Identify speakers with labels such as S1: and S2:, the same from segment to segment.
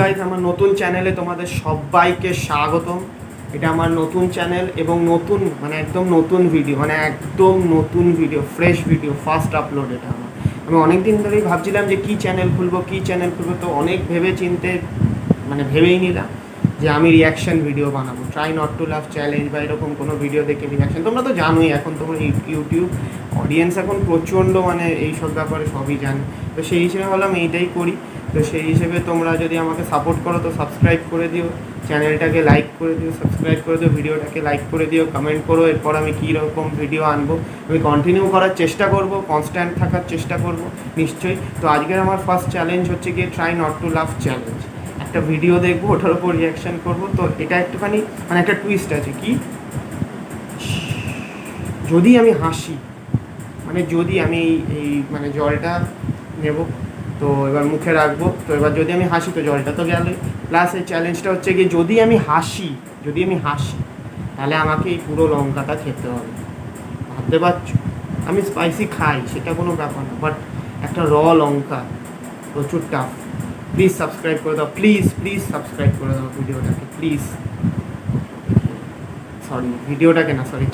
S1: Guys, আমার নতুন চ্যানেলে তোমাদের সবাইকে স্বাগতম। এটা আমার নতুন চ্যানেল এবং নতুন একদম নতুন ভিডিও, একদম নতুন video, fresh video, first upload এটা আমার। আমি অনেক দিন ধরেই ভাবছিলাম যে কী চ্যানেল খুলবো, তো অনেক ভেবে চিনতে ভেবেই নিলাম যে আমি রিয়াকশান ভিডিও বানাবো। Try not to love challenge বা এরকম কোনো ভিডিও দেখে রিয়াকশান, তোমরা তো জানোই এখন তোমার ইউটিউব অডিয়েন্স এখন প্রচণ্ড এইসব ব্যাপারে সবই জানে। তো সেই হিসেবে ভাবলাম এইটাই করি। তো সেই হিসেবে তোমরা যদি আমাকে সাপোর্ট করো তো সাবস্ক্রাইব করে দিও, চ্যানেলটাকে লাইক করে দিও, সাবস্ক্রাইব করে দিও, ভিডিওটাকে লাইক করে দিও, কমেন্ট করো। এরপর আমি কী রকম ভিডিও আনবো আমি কন্টিনিউ করার চেষ্টা করব, কনস্ট্যান্ট থাকার চেষ্টা করব নিশ্চয়ই। তো আজকের আমার ফার্স্ট চ্যালেঞ্জ হচ্ছে গিয়ে try not to love challenge. একটা ভিডিও দেখবো, ওটার উপর রিয়াকশান করবো। তো এটা একটুখানি একটা টুইস্ট আছে কি, যদি আমি হাসি, যদি আমি এই জলটা নেব, তো এবার মুখে রাখবো, তো এবার যদি আমি হাসি তো জলটা তো গেল। প্লাস এই চ্যালেঞ্জটা হচ্ছে গিয়ে যদি আমি হাসি তাহলে আমাকে এই পুরো লঙ্কাটা খেতে হবে। ভাবতে পারছো, আমি স্পাইসি খাই, সেটা কোনো ব্যাপার না, বাট একটা লঙ্কা প্রচুর টাফ। প্লিজ সাবস্ক্রাইব করে দাও, প্লিজ সাবস্ক্রাইব করে দাও ভিডিওটাকে, প্লিজ।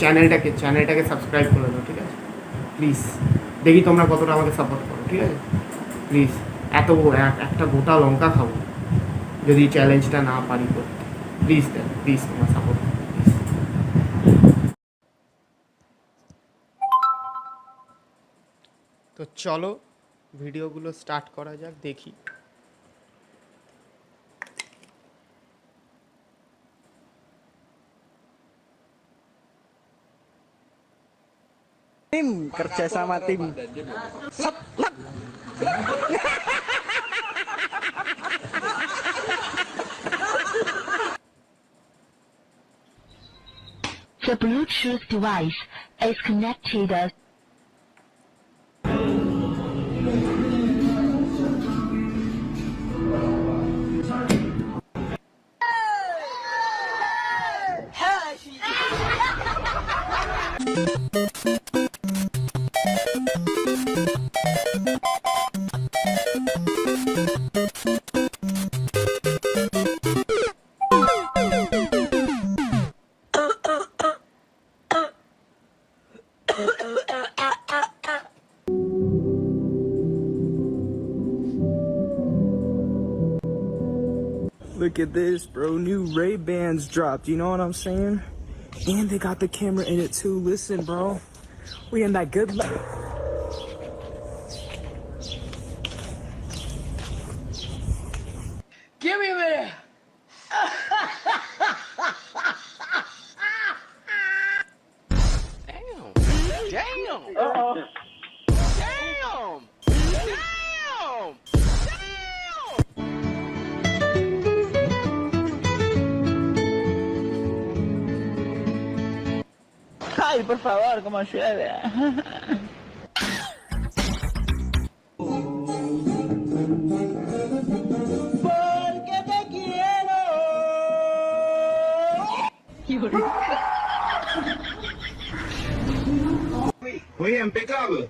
S1: চ্যানেলটাকে সাবস্ক্রাইব করে দাও, ঠিক আছে? প্লিজ, দেখি তোমরা কতটা আমাকে সাপোর্ট করো, ঠিক আছে? প্লিজ, একটা গোটা লঙ্কা খাবো যদি চ্যালেঞ্জটা না পারি করতে। প্লিজ তোমরা সাপোর্ট করো, প্লিজ। তো চলো ভিডিওগুলো স্টার্ট করা যাক, দেখি।
S2: Tim, kerja sama tim.
S3: The Bluetooth device is connected.
S2: Look at this, bro. New Ray-Bans dropped. You know what I'm saying? And they got the camera in it too. Listen, bro. We in that good life.
S4: Give me a minute. Damn. Damn. Uh-oh. Damn. Damn.
S5: Ay, por favor, como llueve. Porque te quiero.
S6: Muy impecable.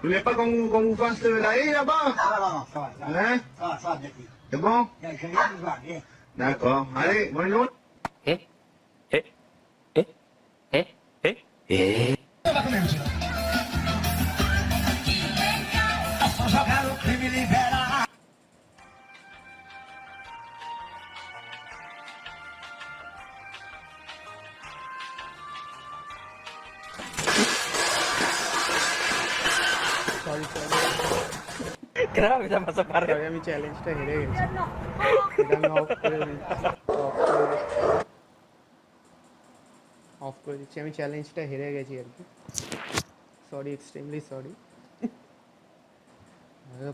S6: Vous voulez pas qu'on vous fasse la haie là-bas?
S5: Non, ça va, ça va.
S6: Hein?
S5: Ça va, merci.
S6: C'est bon?
S5: Je viens de voir, viens.
S6: D'accord. Allez, bonne journée.
S2: Kenapa bisa masuk karet?
S1: আমি চ্যালেঞ্জটা হেরে গেছি, এটা আমি of করে দিচ্ছি। আমি চ্যালেঞ্জটা হেরে গেছি আর কি। Sorry, extremely sorry.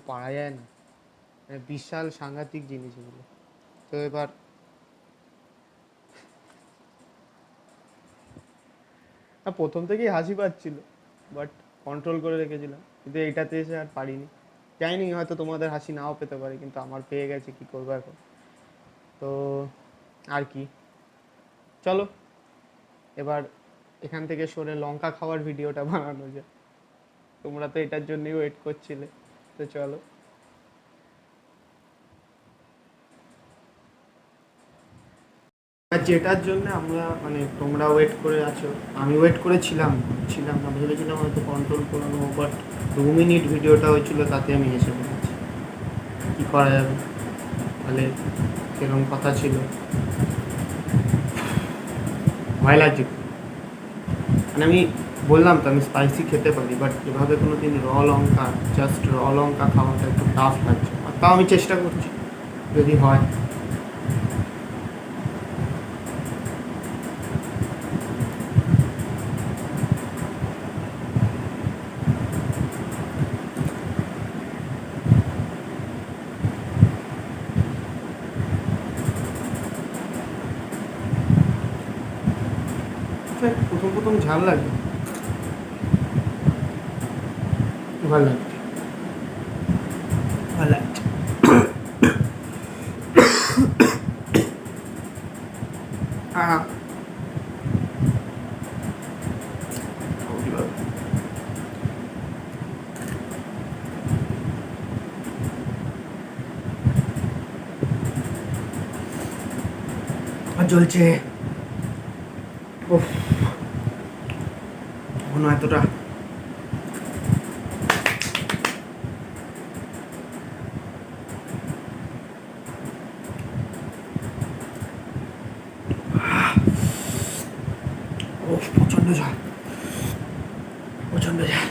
S1: পারা যায় না, বিশাল সাংঘাতিক জিনিস এগুলো। তো এবার প্রথম থেকেই হাসি পাচ্ছিল, বাট কন্ট্রোল করে রেখেছিলাম, কিন্তু এইটাতে এসে আর পারিনি। জানি হয়তো তোমাদের হাসি নাও পেতে পারে, কিন্তু আমার পেয়ে গেছে, কি করবো এখন। তো আর কি, চলো এবার এখান থেকে সরে লঙ্কা খাওয়ার ভিডিওটা বানানো যায়। তোমরা তো এটার জন্যই ওয়েট করছিলে, তো চলো। আর যেটার জন্য আমরা মানে তোমরা ওয়েট করে আছো, আমি ওয়েট করেছিলাম না, ভেবেছিলাম হয়তো কন্ট্রোল করে নেবো, বাট 2 মিনিট ভিডিওটা হয়েছিল তাতে আমি এসে পড়েছি। কী করা যাবে, তাহলে সেরকম কথা ছিল। ভয় লাগছে, মানে আমি বললাম তো আমি স্পাইসি খেতে পারি, বাট এভাবে কোনো দিন জাস্ট র লঙ্কা খাওয়াটা একটু টাফ লাগছে। আর তাও আমি চেষ্টা করছি, যদি হয়। প্রথম ঝাল লাগে, ভালো লাগছে, ভালো লাগছে। আর জ্বলছে, এখনো এতটা। প্রচন্ড ঝাল, প্রচন্ড ঝাল।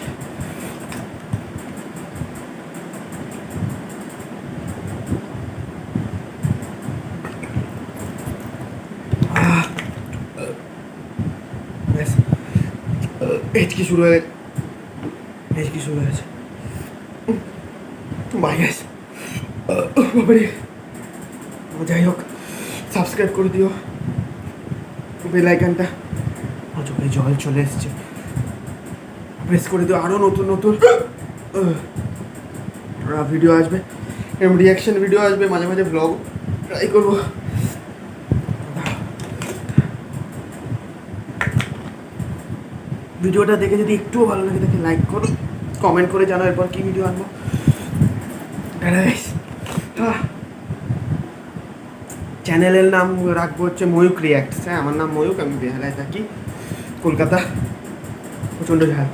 S1: হেঁচকি শুরু হয়ে গেছে, বাই গাইস। বাবারে, যাই হোক, সাবস্ক্রাইব করে দিও, বেল আইকনটা। চোখে জল চলে এসছে, প্রেস করে দিও। আরও নতুন ভিডিও আসবে, এরকম রিয়াকশন ভিডিও আসবে, মাঝে মাঝে ব্লগ ট্রাই করবো। ভিডিওটা দেখে যদি একটুও ভালো লাগে তাকে লাইক করো, কমেন্ট করে জানাও এরপর কী ভিডিও আনবো। চ্যানেলের নাম রাখবো হচ্ছে ময়ূক রিয়াক্টস। হ্যাঁ, আমার নাম ময়ূক, আমি বেহালায় থাকি, কলকাতা। প্রচণ্ড ঝাল।